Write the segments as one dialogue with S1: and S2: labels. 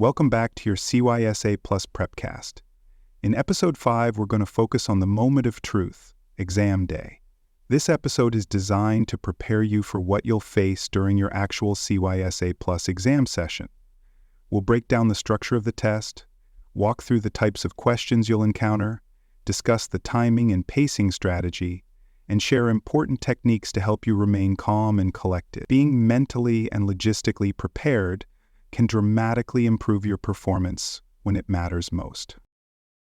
S1: Welcome back to your CYSA Plus Prepcast. In Episode 5, we're going to focus on the moment of truth, exam day. This episode is designed to prepare you for what you'll face during your actual CYSA Plus exam session. We'll break down the structure of the test, walk through the types of questions you'll encounter, discuss the timing and pacing strategy, and share important techniques to help you remain calm and collected. Being mentally and logistically prepared can dramatically improve your performance when it matters most.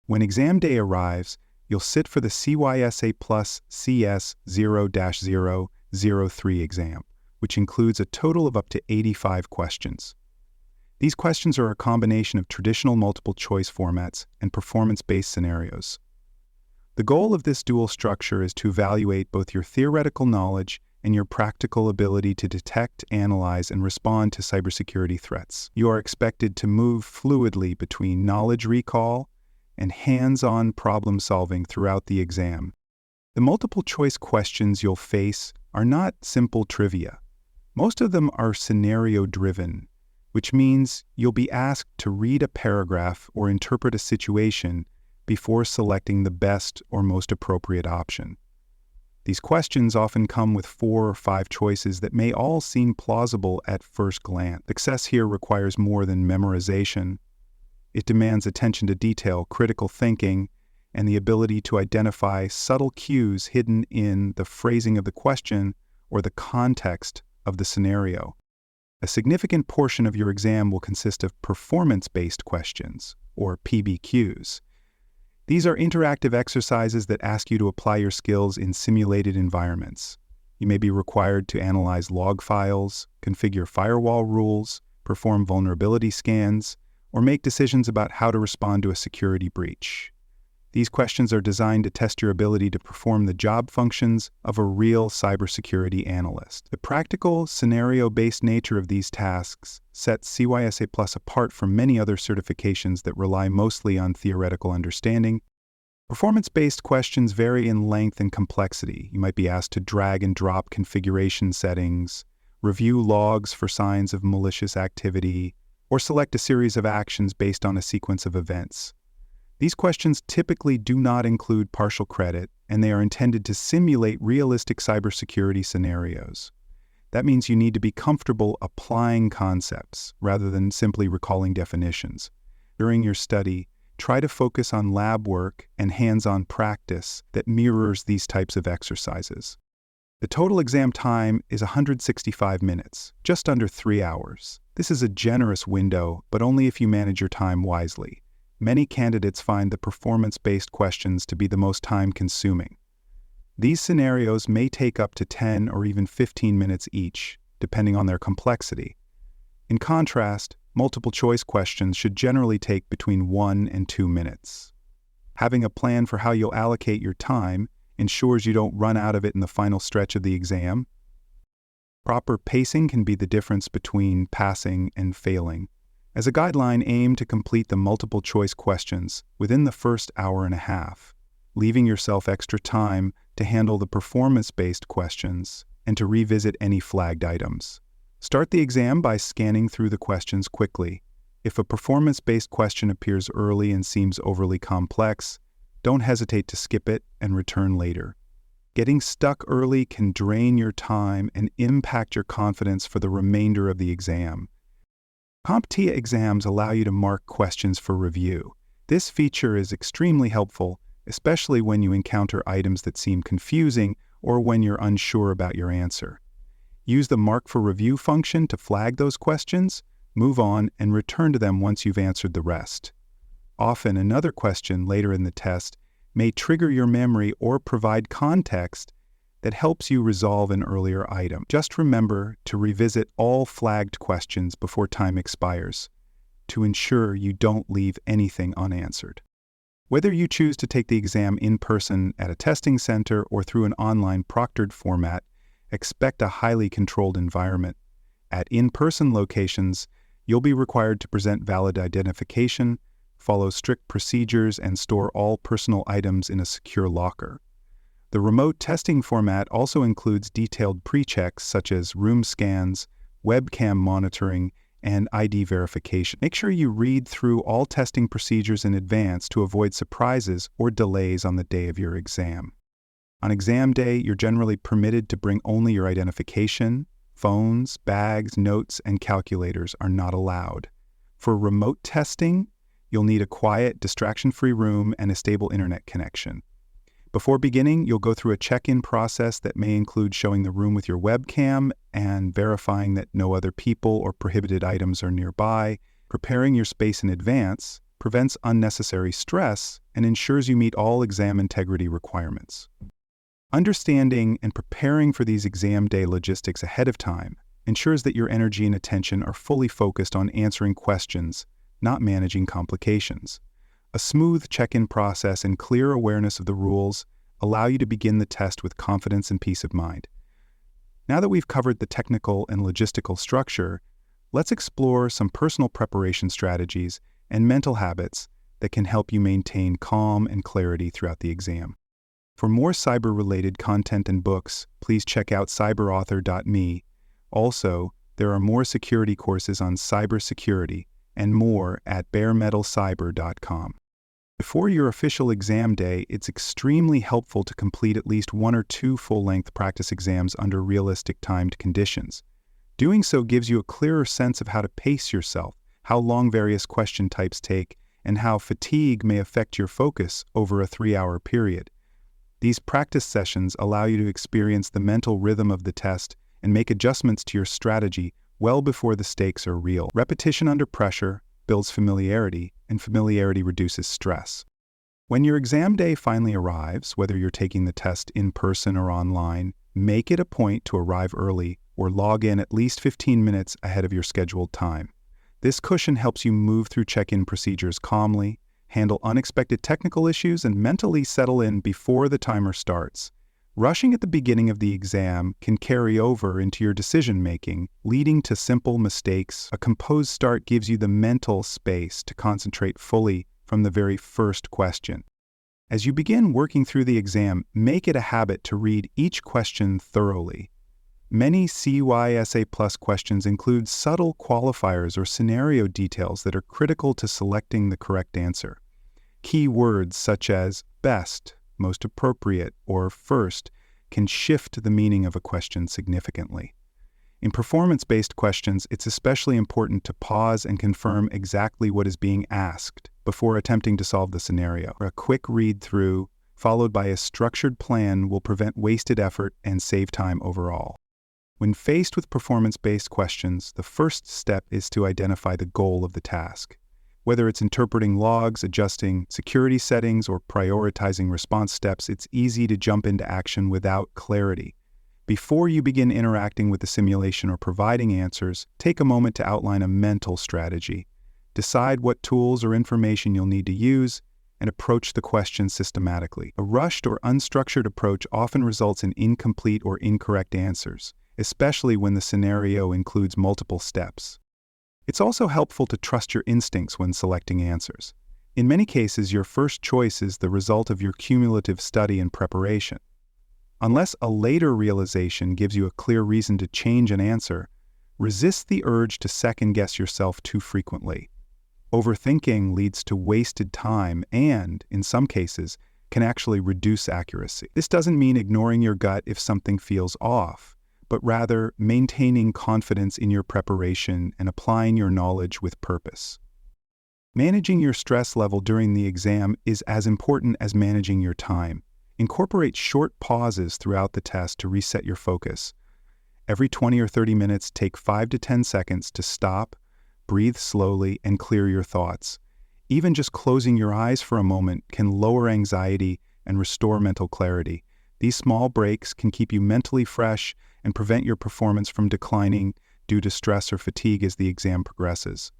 S1: When exam day arrives, you'll sit for the CYSA Plus CS 0-003 exam, which includes a total of up to 85 questions. These questions are a combination of traditional multiple-choice formats and performance-based scenarios. The goal of this dual structure is to evaluate both your theoretical knowledge and your practical ability to detect, analyze, and respond to cybersecurity threats. You are expected to move fluidly between knowledge recall and hands-on problem-solving throughout the exam. The multiple-choice questions you'll face are not simple trivia. Most of them are scenario-driven, which means you'll be asked to read a paragraph or interpret a situation before selecting the best or most appropriate option. These questions often come with 4 or 5 choices that may all seem plausible at first glance. Success here requires more than memorization. It demands attention to detail, critical thinking, and the ability to identify subtle cues hidden in the phrasing of the question or the context of the scenario. A significant portion of your exam will consist of performance-based questions, or PBQs. These are interactive exercises that ask you to apply your skills in simulated environments. You may be required to analyze log files, configure firewall rules, perform vulnerability scans, or make decisions about how to respond to a security breach. These questions are designed to test your ability to perform the job functions of a real cybersecurity analyst. The practical, scenario-based nature of these tasks sets CYSA Plus apart from many other certifications that rely mostly on theoretical understanding. Performance-based questions vary in length and complexity. You might be asked to drag and drop configuration settings, review logs for signs of malicious activity, or select a series of actions based on a sequence of events. These questions typically do not include partial credit, and they are intended to simulate realistic cybersecurity scenarios. That means you need to be comfortable applying concepts rather than simply recalling definitions. During your study, try to focus on lab work and hands-on practice that mirrors these types of exercises. The total exam time is 165 minutes, just under 3 hours. This is a generous window, but only if you manage your time wisely. Many candidates find the performance-based questions to be the most time-consuming. These scenarios may take up to 10 or even 15 minutes each, depending on their complexity. In contrast, multiple-choice questions should generally take between 1 and 2 minutes. Having a plan for how you'll allocate your time ensures you don't run out of it in the final stretch of the exam. Proper pacing can be the difference between passing and failing. As a guideline, aim to complete the multiple-choice questions within the first hour and a half, leaving yourself extra time to handle the performance-based questions and to revisit any flagged items. Start the exam by scanning through the questions quickly. If a performance-based question appears early and seems overly complex, don't hesitate to skip it and return later. Getting stuck early can drain your time and impact your confidence for the remainder of the exam. CompTIA exams allow you to mark questions for review. This feature is extremely helpful, especially when you encounter items that seem confusing or when you're unsure about your answer. Use the Mark for Review function to flag those questions, move on, and return to them once you've answered the rest. Often, another question later in the test may trigger your memory or provide context that helps you resolve an earlier item. Just remember to revisit all flagged questions before time expires to ensure you don't leave anything unanswered. Whether you choose to take the exam in person at a testing center or through an online proctored format, expect a highly controlled environment. At in-person locations, you'll be required to present valid identification, follow strict procedures, and store all personal items in a secure locker. The remote testing format also includes detailed pre-checks such as room scans, webcam monitoring, and ID verification. Make sure you read through all testing procedures in advance to avoid surprises or delays on the day of your exam. On exam day, you're generally permitted to bring only your identification. Phones, bags, notes, and calculators are not allowed. For remote testing, you'll need a quiet, distraction-free room and a stable internet connection. Before beginning, you'll go through a check-in process that may include showing the room with your webcam and verifying that no other people or prohibited items are nearby. Preparing your space in advance prevents unnecessary stress and ensures you meet all exam integrity requirements. Understanding and preparing for these exam day logistics ahead of time ensures that your energy and attention are fully focused on answering questions, not managing complications. A smooth check-in process and clear awareness of the rules allow you to begin the test with confidence and peace of mind. Now that we've covered the technical and logistical structure, let's explore some personal preparation strategies and mental habits that can help you maintain calm and clarity throughout the exam. For more cyber-related content and books, please check out cyberauthor.me. Also, there are more security courses on cybersecurity and more at baremetalcyber.com. Before your official exam day, it's extremely helpful to complete at least 1 or 2 full-length practice exams under realistic timed conditions. Doing so gives you a clearer sense of how to pace yourself, how long various question types take, and how fatigue may affect your focus over a 3-hour period. These practice sessions allow you to experience the mental rhythm of the test and make adjustments to your strategy well before the stakes are real. Repetition under pressure builds familiarity, and familiarity reduces stress. When your exam day finally arrives, whether you're taking the test in person or online, make it a point to arrive early or log in at least 15 minutes ahead of your scheduled time. This cushion helps you move through check-in procedures calmly, handle unexpected technical issues, and mentally settle in before the timer starts. Rushing at the beginning of the exam can carry over into your decision-making, leading to simple mistakes. A composed start gives you the mental space to concentrate fully from the very first question. As you begin working through the exam, make it a habit to read each question thoroughly. Many CySA Plus questions include subtle qualifiers or scenario details that are critical to selecting the correct answer. Key words such as best, most appropriate, or first can shift the meaning of a question significantly. In performance-based questions, it's especially important to pause and confirm exactly what is being asked before attempting to solve the scenario. A quick read-through, followed by a structured plan, will prevent wasted effort and save time overall. When faced with performance-based questions, the first step is to identify the goal of the task. Whether it's interpreting logs, adjusting security settings, or prioritizing response steps, it's easy to jump into action without clarity. Before you begin interacting with the simulation or providing answers, take a moment to outline a mental strategy. Decide what tools or information you'll need to use, and approach the question systematically. A rushed or unstructured approach often results in incomplete or incorrect answers, especially when the scenario includes multiple steps. It's also helpful to trust your instincts when selecting answers. In many cases, your first choice is the result of your cumulative study and preparation. Unless a later realization gives you a clear reason to change an answer, resist the urge to second-guess yourself too frequently. Overthinking leads to wasted time and, in some cases, can actually reduce accuracy. This doesn't mean ignoring your gut if something feels off, but rather maintaining confidence in your preparation and applying your knowledge with purpose. Managing your stress level during the exam is as important as managing your time. Incorporate short pauses throughout the test to reset your focus. Every 20 or 30 minutes, take 5 to 10 seconds to stop, breathe slowly, and clear your thoughts. Even just closing your eyes for a moment can lower anxiety and restore mental clarity. These small breaks can keep you mentally fresh and prevent your performance from declining due to stress or fatigue as the exam progresses.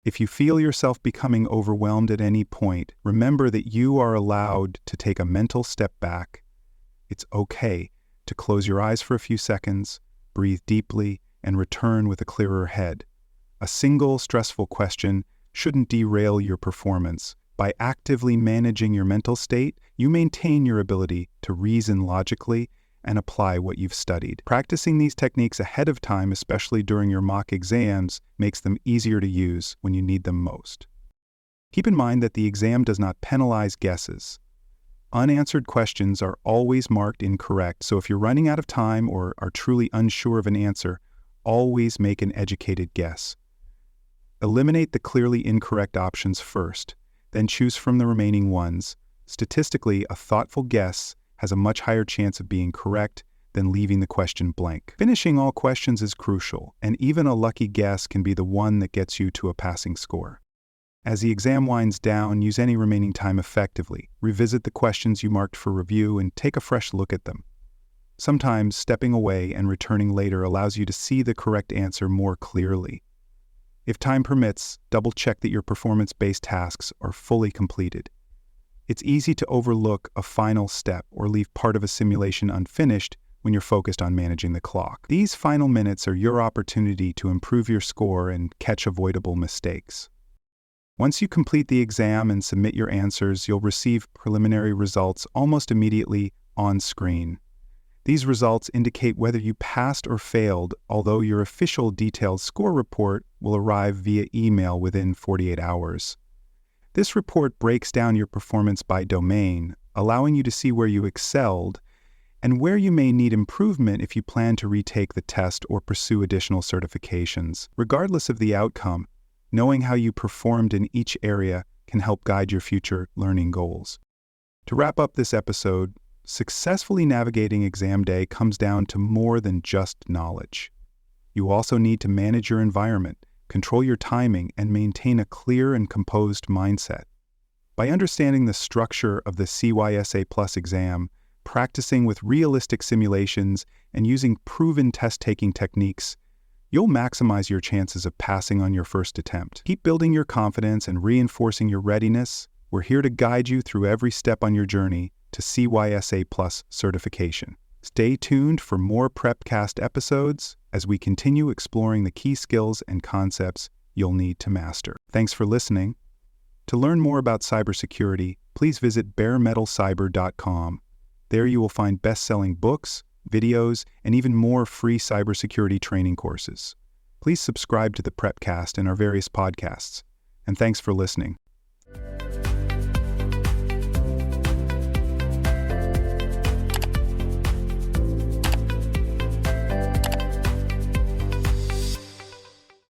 S1: If you feel yourself becoming overwhelmed at any point, remember that you are allowed to take a mental step back. It's okay to close your eyes for a few seconds, breathe deeply, and return with a clearer head. A single stressful question shouldn't derail your performance. By actively managing your mental state, you maintain your ability to reason logically and apply what you've studied. Practicing these techniques ahead of time, especially during your mock exams, makes them easier to use when you need them most. Keep in mind that the exam does not penalize guesses. Unanswered questions are always marked incorrect, so if you're running out of time or are truly unsure of an answer, always make an educated guess. Eliminate the clearly incorrect options first, then choose from the remaining ones. Statistically, a thoughtful guess has a much higher chance of being correct than leaving the question blank. Finishing all questions is crucial, and even a lucky guess can be the one that gets you to a passing score. As the exam winds down, use any remaining time effectively. Revisit the questions you marked for review and take a fresh look at them. Sometimes stepping away and returning later allows you to see the correct answer more clearly. If time permits, double-check that your performance-based tasks are fully completed. It's easy to overlook a final step or leave part of a simulation unfinished when you're focused on managing the clock. These final minutes are your opportunity to improve your score and catch avoidable mistakes. Once you complete the exam and submit your answers, you'll receive preliminary results almost immediately on screen. These results indicate whether you passed or failed, although your official detailed score report will arrive via email within 48 hours. This report breaks down your performance by domain, allowing you to see where you excelled and where you may need improvement if you plan to retake the test or pursue additional certifications. Regardless of the outcome, knowing how you performed in each area can help guide your future learning goals. To wrap up this episode, successfully navigating exam day comes down to more than just knowledge. You also need to manage your environment, control your timing, and maintain a clear and composed mindset. By understanding the structure of the CySA Plus exam, practicing with realistic simulations, and using proven test-taking techniques, you'll maximize your chances of passing on your first attempt. Keep building your confidence and reinforcing your readiness. We're here to guide you through every step on your journey to CySA Plus certification. Stay tuned for more PrepCast episodes as we continue exploring the key skills and concepts you'll need to master. Thanks for listening. To learn more about cybersecurity, please visit baremetalcyber.com. There you will find best-selling books, videos, and even more free cybersecurity training courses. Please subscribe to the PrepCast and our various podcasts. And thanks for listening.